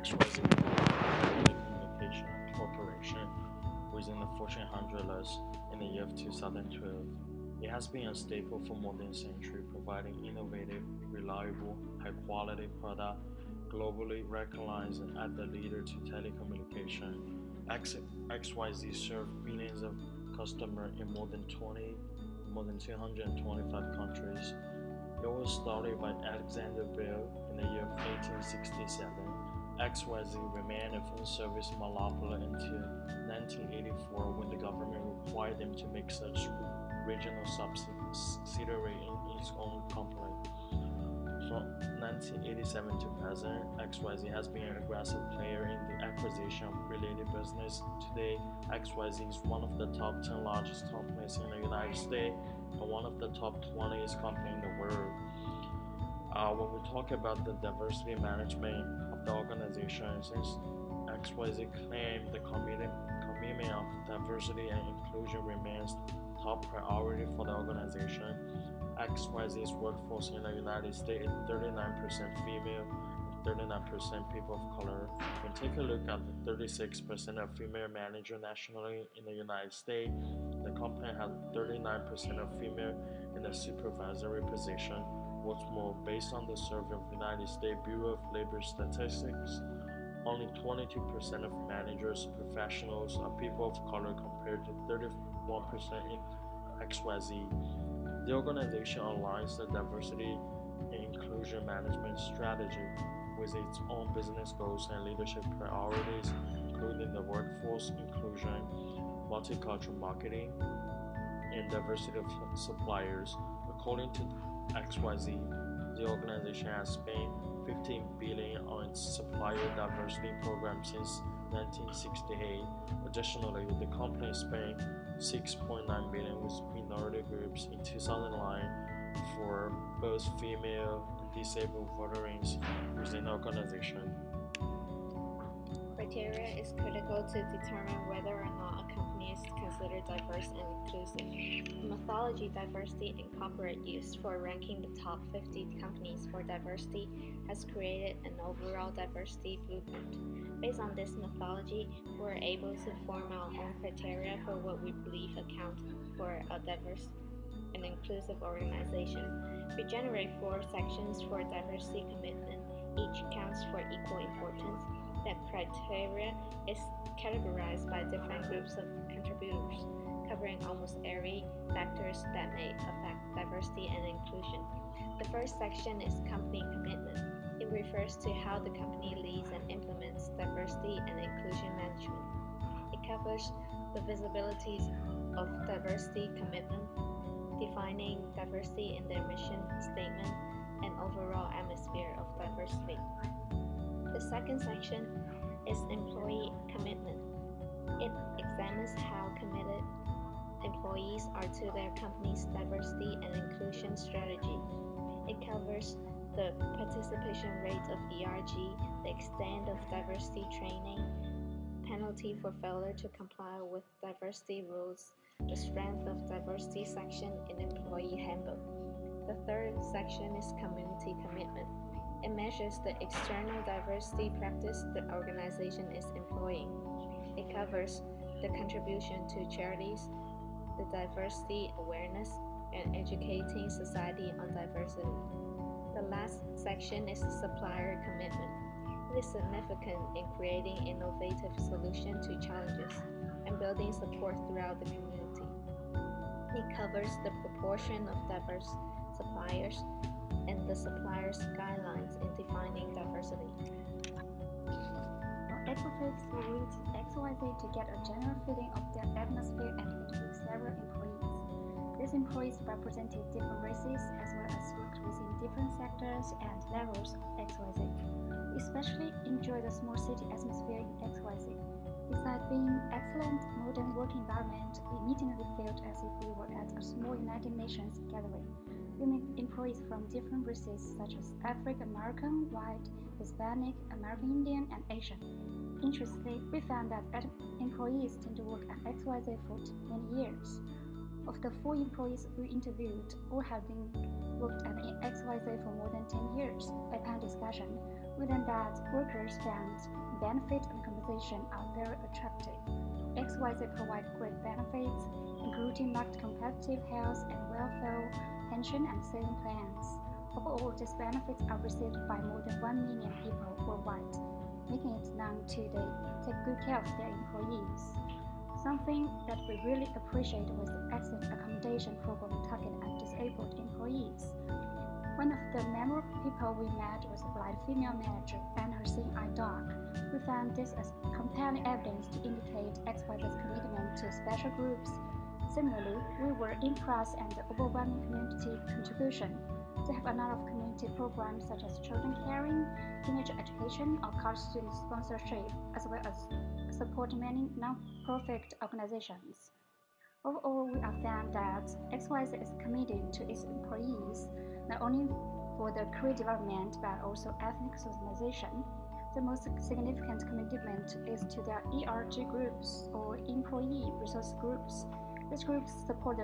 XYZ Telecommunication Corporation within the Fortune 100 list in the year of 2012. It has been a staple for more than a century, providing innovative, reliable, high-quality product globally recognized as the leader to telecommunication. XYZ serves billions of customers in more than 225 countries. It was started by Alexander Bell in the year of 1867. XYZ remained a phone service monopoly until 1984 when the government required them to make such regional subsidiary in its own company. From 1987 to present, XYZ has been an aggressive player in the acquisition of related business. Today, XYZ is one of the top 10 largest companies in the United States and one of the top 20 companies in the world. When we talk about the diversity management of the organization, since XYZ claimed the commitment of diversity and inclusion remains top priority for the organization. XYZ's workforce in the United States is 39% female and 39% people of color. When we take a look at the 36% of female managers nationally in the United States, the company has 39% of female in the supervisory position. What's more, based on the survey of the United States Bureau of Labor Statistics, only 22% of managers, professionals are people of color compared to 31% in XYZ. The organization aligns the diversity and inclusion management strategy with its own business goals and leadership priorities, including the workforce inclusion, multicultural marketing, and diversity of suppliers. According to XYZ, the organization has spent $15 billion on its supplier diversity program since 1968. Additionally, the company spent $6.9 billion with minority groups in 2009 for both female and disabled veterans within the organization. Criteria is critical to determine whether or not a company is considered diverse and inclusive. The methodology Diversity and Corporate used for ranking the top 50 companies for diversity has created an overall diversity blueprint. Based on this methodology, we're able to form our own criteria for what we believe account for a diverse and inclusive organization. We generate 4 sections for diversity commitment. Each counts for equal importance. That criteria is categorized by different groups of contributors, covering almost every factors that may affect diversity and inclusion. The first section is company commitment. It refers to how the company leads and implements diversity and inclusion management. It covers the visibilities of diversity commitment, defining diversity in their mission statement, and overall atmosphere of diversity. The second section is employee commitment. It examines how committed employees are to their company's diversity and inclusion strategy. It covers the participation rate of ERG, the extent of diversity training, penalty for failure to comply with diversity rules, the strength of diversity section in employee handbook. The third section is community commitment. It measures the external diversity practice the organization is employing. It covers the contribution to charities, the diversity awareness, and educating society on diversity. The last section is supplier commitment. It is significant in creating innovative solutions to challenges and building support throughout the community. It covers the proportion of diverse suppliers and the suppliers' guidelines in defining diversity. Advocates will reach XYZ to get a general feeling of their atmosphere and interview several employees. These employees represented different races as well as worked within different sectors and levels of XYZ. We especially enjoy the small city atmosphere in XYZ. Besides being excellent modern work environment, we immediately felt as if we were at a small United Nations gathering. We met employees from different races such as African American, white, Hispanic, American Indian, and Asian. Interestingly, we found that employees tend to work at XYZ for many years. Of the 4 employees we interviewed, all have been worked at XYZ for more than 10 years. Upon discussion, Within that, workers found benefit and compensation are very attractive. XYZ provide great benefits, including market competitive health and welfare, pension and saving plans. Overall, these benefits are received by more than 1 million people worldwide, making it known to they take good care of their employees. Something that we really appreciate was the excellent accommodation program targeted at disabled employees. One of the memorable people we met was a blind female manager and her seeing eye dog. We found this as compelling evidence to indicate XYZ's commitment to special groups. Similarly, we were impressed at the overwhelming community contribution. They have a lot of community programs such as children caring, teenager education, or college student sponsorship, as well as support many non-profit organizations. Overall, we have found that XYZ is committed to its employees, not only for their career development but also ethnic socialization. The most significant commitment is to their ERG groups or employee resource groups. These groups support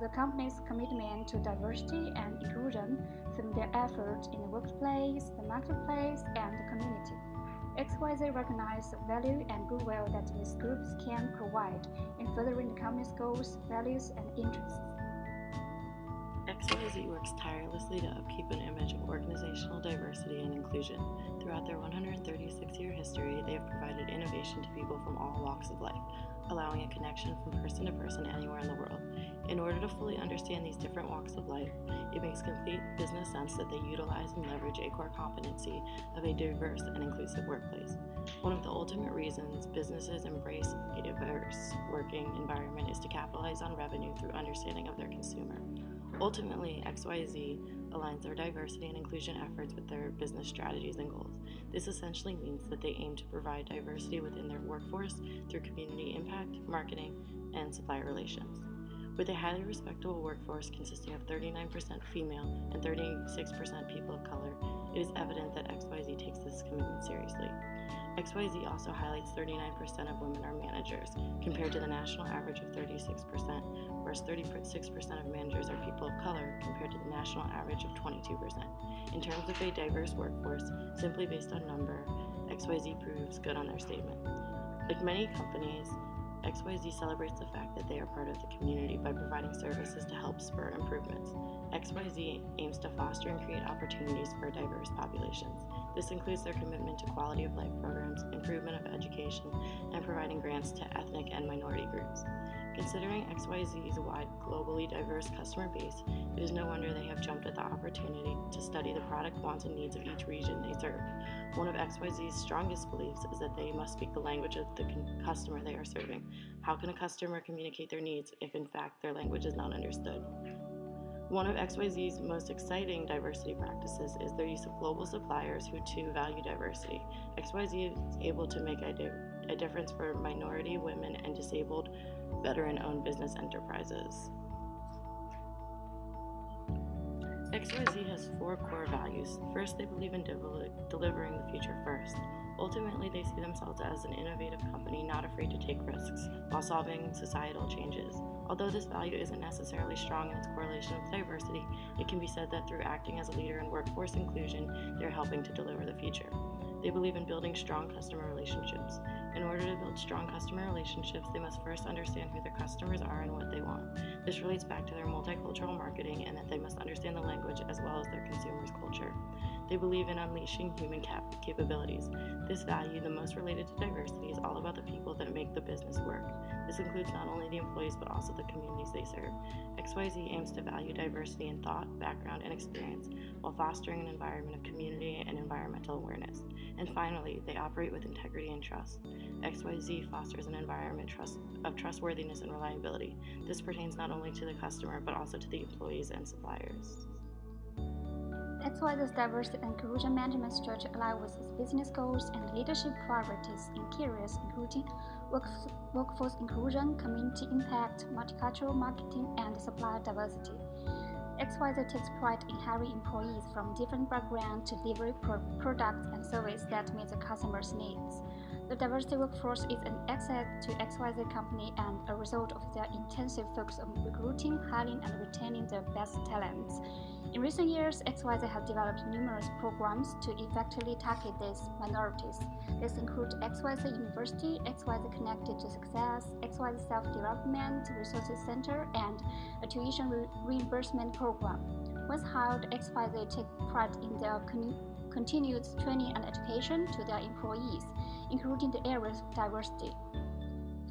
the company's commitment to diversity and inclusion through their efforts in the workplace, the marketplace, and the community. XYZ recognizes the value and goodwill that these groups can provide in furthering the company's goals, values, and interests. XYZ works tirelessly to upkeep an image of organizational diversity and inclusion. Throughout their 136-year history, they have provided innovation to people from all walks of life, allowing a connection from person to person anywhere in the world. In order to fully understand these different walks of life, it makes complete business sense that they utilize and leverage a core competency of a diverse and inclusive workplace. One of the ultimate reasons businesses embrace a diverse working environment is to capitalize on revenue through understanding of their consumer. Ultimately, XYZ aligns their diversity and inclusion efforts with their business strategies and goals. This essentially means that they aim to provide diversity within their workforce through community impact, marketing, and supplier relations. With a highly respectable workforce consisting of 39% female and 36% people of color, it is evident that XYZ takes this commitment seriously. XYZ also highlights 39% of women are managers, compared to the national average of 36%, whereas 36% of managers are people of color, compared to the national average of 22%. In terms of a diverse workforce, simply based on number, XYZ proves good on their statement. Like many companies, XYZ celebrates the fact that they are part of the community by providing services to help spur improvements. XYZ aims to foster and create opportunities for diverse populations. This includes their commitment to quality of life programs, improvement of education, and providing grants to ethnic and minority groups. Considering XYZ's wide, globally diverse customer base, it is no wonder they have jumped at the opportunity to study the product wants and needs of each region they serve. One of XYZ's strongest beliefs is that they must speak the language of the customer they are serving. How can a customer communicate their needs if in fact their language is not understood? One of XYZ's most exciting diversity practices is their use of global suppliers who too value diversity. XYZ is able to make a difference for minority, women, and disabled veteran-owned business enterprises. XYZ has 4 core values. First, they believe in delivering the future first. Ultimately, they see themselves as an innovative company not afraid to take risks while solving societal changes. Although this value isn't necessarily strong in its correlation with diversity, it can be said that through acting as a leader in workforce inclusion, they're helping to deliver the future. They believe in building strong customer relationships. In order to build strong customer relationships, they must first understand who their customers are and what they want. This relates back to their multicultural marketing and that they must understand the language as well as their consumers' culture. They believe in unleashing human capabilities. This value, the most related to diversity, is all about the people that make the business work. This includes not only the employees but also the communities they serve. XYZ aims to value diversity in thought, background, and experience while fostering an environment of community and environmental awareness. And finally, they operate with integrity and trust. XYZ fosters an environment of trustworthiness and reliability. This pertains not only to the customer but also to the employees and suppliers. XYZ's diversity and inclusion management strategy aligns with its business goals and leadership priorities in key areas including workforce inclusion, community impact, multicultural marketing, and supplier diversity. XYZ takes pride in hiring employees from different backgrounds to deliver products and services that meet the customer's needs. The diversity workforce is an asset to XYZ company and a result of their intensive focus on recruiting, hiring, and retaining the best talents. In recent years, XYZ has developed numerous programs to effectively target these minorities. These include XYZ University, XYZ Connected to Success, XYZ Self-Development Resources Center, and a tuition reimbursement program. Once hired, XYZ take pride in their continued training and education to their employees, including the areas of diversity.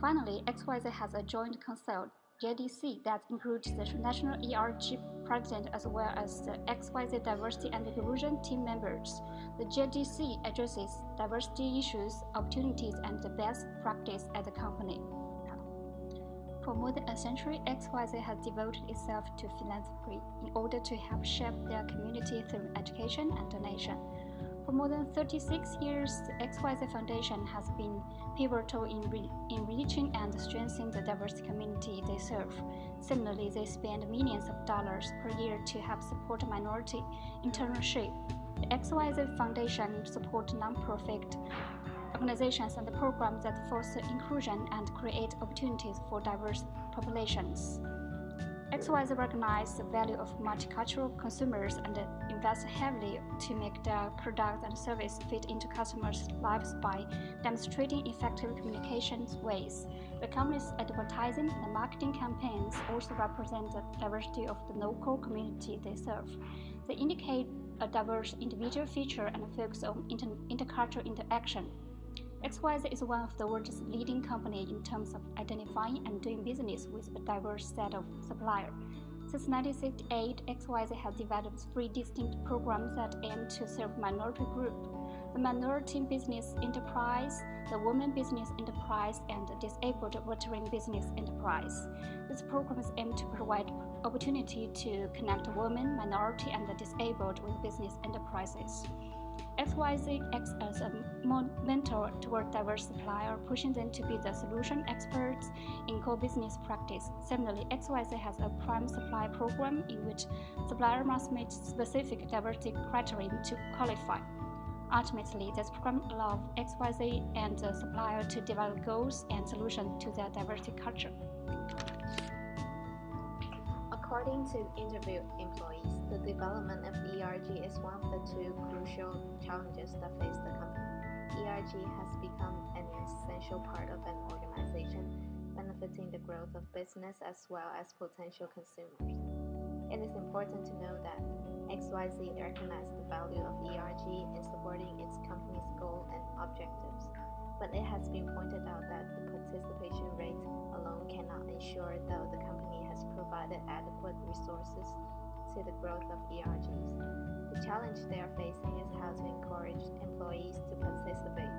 Finally, XYZ has a joint council, JDC, that includes the National ERG President as well as the XYZ Diversity and Inclusion team members. The JDC addresses diversity issues, opportunities, and the best practice at the company. For more than a century, XYZ has devoted itself to philanthropy in order to help shape their community through education and donation. For more than 36 years, the XYZ Foundation has been pivotal in reaching and strengthening the diverse community they serve. Similarly, they spend millions of dollars per year to help support minority internship. The XYZ Foundation supports non-profit organizations and programs that foster inclusion and create opportunities for diverse populations. XYZ recognizes the value of multicultural consumers and invests heavily to make their products and services fit into customers' lives by demonstrating effective communication ways. The company's advertising and marketing campaigns also represent the diversity of the local community they serve. They indicate a diverse individual feature and focus on intercultural interaction. XYZ is one of the world's leading companies in terms of identifying and doing business with a diverse set of suppliers. Since 1968, XYZ has developed 3 distinct programs that aim to serve minority groups: the Minority Business Enterprise, the Women Business Enterprise, and the Disabled Veteran Business Enterprise. These programs aim to provide opportunity to connect women, minority, and the disabled with business enterprises. XYZ acts as a mentor toward diverse suppliers, pushing them to be the solution experts in core business practice. Similarly, XYZ has a prime supply program in which suppliers must meet specific diversity criteria to qualify. Ultimately, this program allows XYZ and the supplier to develop goals and solutions to their diversity culture. According to interviewed employees, the development of ERG is one of the 2 crucial challenges that face the company. ERG has become an essential part of an organization, benefiting the growth of business as well as potential consumers. It is important to know that XYZ recognizes the value of ERG in supporting its company's goals and objectives, but it has been pointed out that the participation rate alone cannot ensure that the company has provided adequate resources to the growth of ERGs. The challenge they are facing is how to encourage employees to participate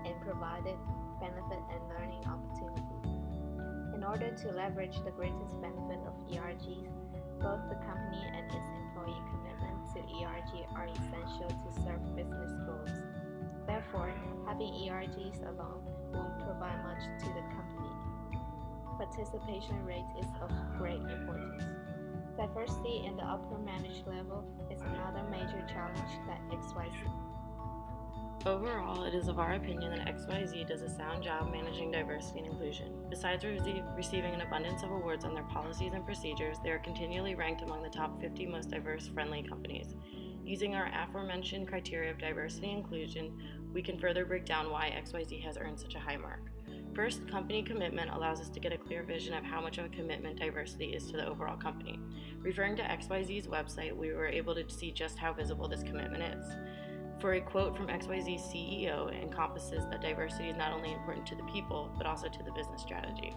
in provided benefit and learning opportunities. In order to leverage the greatest benefit of ERGs, both the company and its employee commitment to ERG are essential to serve business goals. Therefore, having ERGs alone won't provide much to the company. Participation rate is of great importance. Diversity in the upper management level is another major challenge that XYZ. Overall, it is of our opinion that XYZ does a sound job managing diversity and inclusion. Besides receiving an abundance of awards on their policies and procedures, they are continually ranked among the top 50 most diverse-friendly companies. Using our aforementioned criteria of diversity and inclusion, we can further break down why XYZ has earned such a high mark. First, company commitment allows us to get a clear vision of how much of a commitment diversity is to the overall company. Referring to XYZ's website, we were able to see just how visible this commitment is. For a quote from XYZ's CEO, it encompasses that diversity is not only important to the people, but also to the business strategy.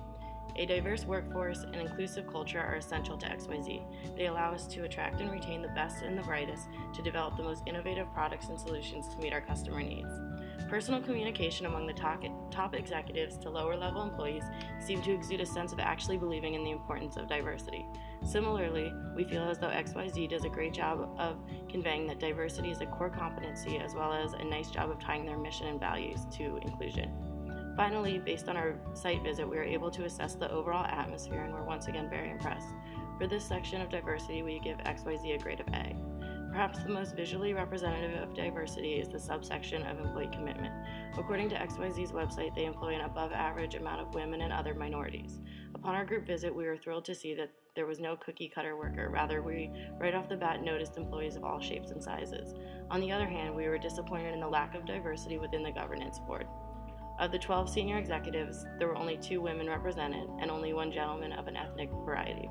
A diverse workforce and inclusive culture are essential to XYZ. They allow us to attract and retain the best and the brightest to develop the most innovative products and solutions to meet our customer needs. Personal communication among the top executives to lower-level employees seem to exude a sense of actually believing in the importance of diversity. Similarly, we feel as though XYZ does a great job of conveying that diversity is a core competency as well as a nice job of tying their mission and values to inclusion. Finally, based on our site visit, we were able to assess the overall atmosphere and we're once again very impressed. For this section of diversity, we give XYZ a grade of A. Perhaps the most visually representative of diversity is the subsection of employee commitment. According to XYZ's website, they employ an above-average amount of women and other minorities. Upon our group visit, we were thrilled to see that there was no cookie-cutter worker. Rather, we right off the bat noticed employees of all shapes and sizes. On the other hand, we were disappointed in the lack of diversity within the governance board. Of the 12 senior executives, there were only 2 women represented and only 1 gentleman of an ethnic variety.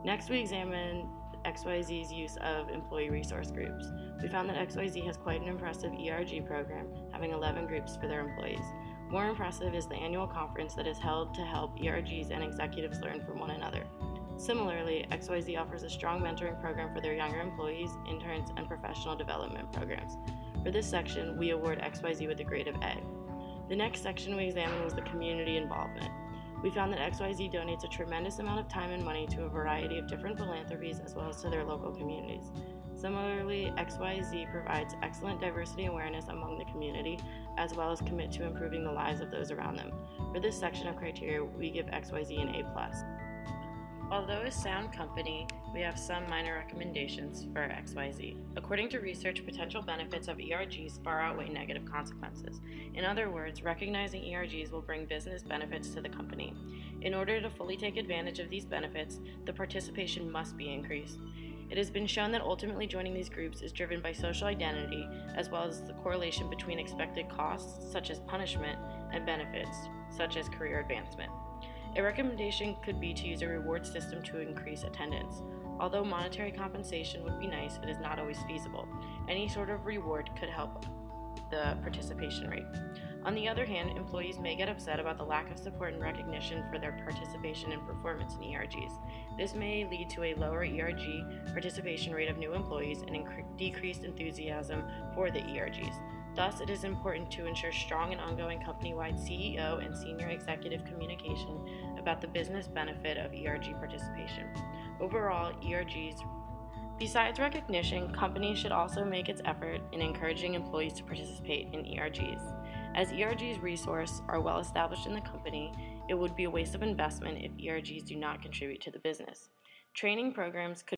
Next, we examined XYZ's use of employee resource groups. We found that XYZ has quite an impressive ERG program, having 11 groups for their employees. More impressive is the annual conference that is held to help ERGs and executives learn from one another. Similarly, XYZ offers a strong mentoring program for their younger employees, interns, and professional development programs. For this section, we award XYZ with a grade of A. The next section we examined was the community involvement. We found that XYZ donates a tremendous amount of time and money to a variety of different philanthropies as well as to their local communities. Similarly, XYZ provides excellent diversity awareness among the community as well as commit to improving the lives of those around them. For this section of criteria, we give XYZ an A+. Although a sound company, we have some minor recommendations for XYZ. According to research, potential benefits of ERGs far outweigh negative consequences. In other words, recognizing ERGs will bring business benefits to the company. In order to fully take advantage of these benefits, the participation must be increased. It has been shown that ultimately joining these groups is driven by social identity, as well as the correlation between expected costs, such as punishment, and benefits, such as career advancement. A recommendation could be to use a reward system to increase attendance. Although monetary compensation would be nice, it is not always feasible. Any sort of reward could help the participation rate. On the other hand, employees may get upset about the lack of support and recognition for their participation and performance in ERGs. This may lead to a lower ERG participation rate of new employees and decreased enthusiasm for the ERGs. Thus, it is important to ensure strong and ongoing company-wide CEO and senior executive communication about the business benefit of ERG participation. Overall, ERGs. Besides recognition, companies should also make its effort in encouraging employees to participate in ERGs. As ERGs resource are well established in the company, it would be a waste of investment if ERGs do not contribute to the business. Training programs could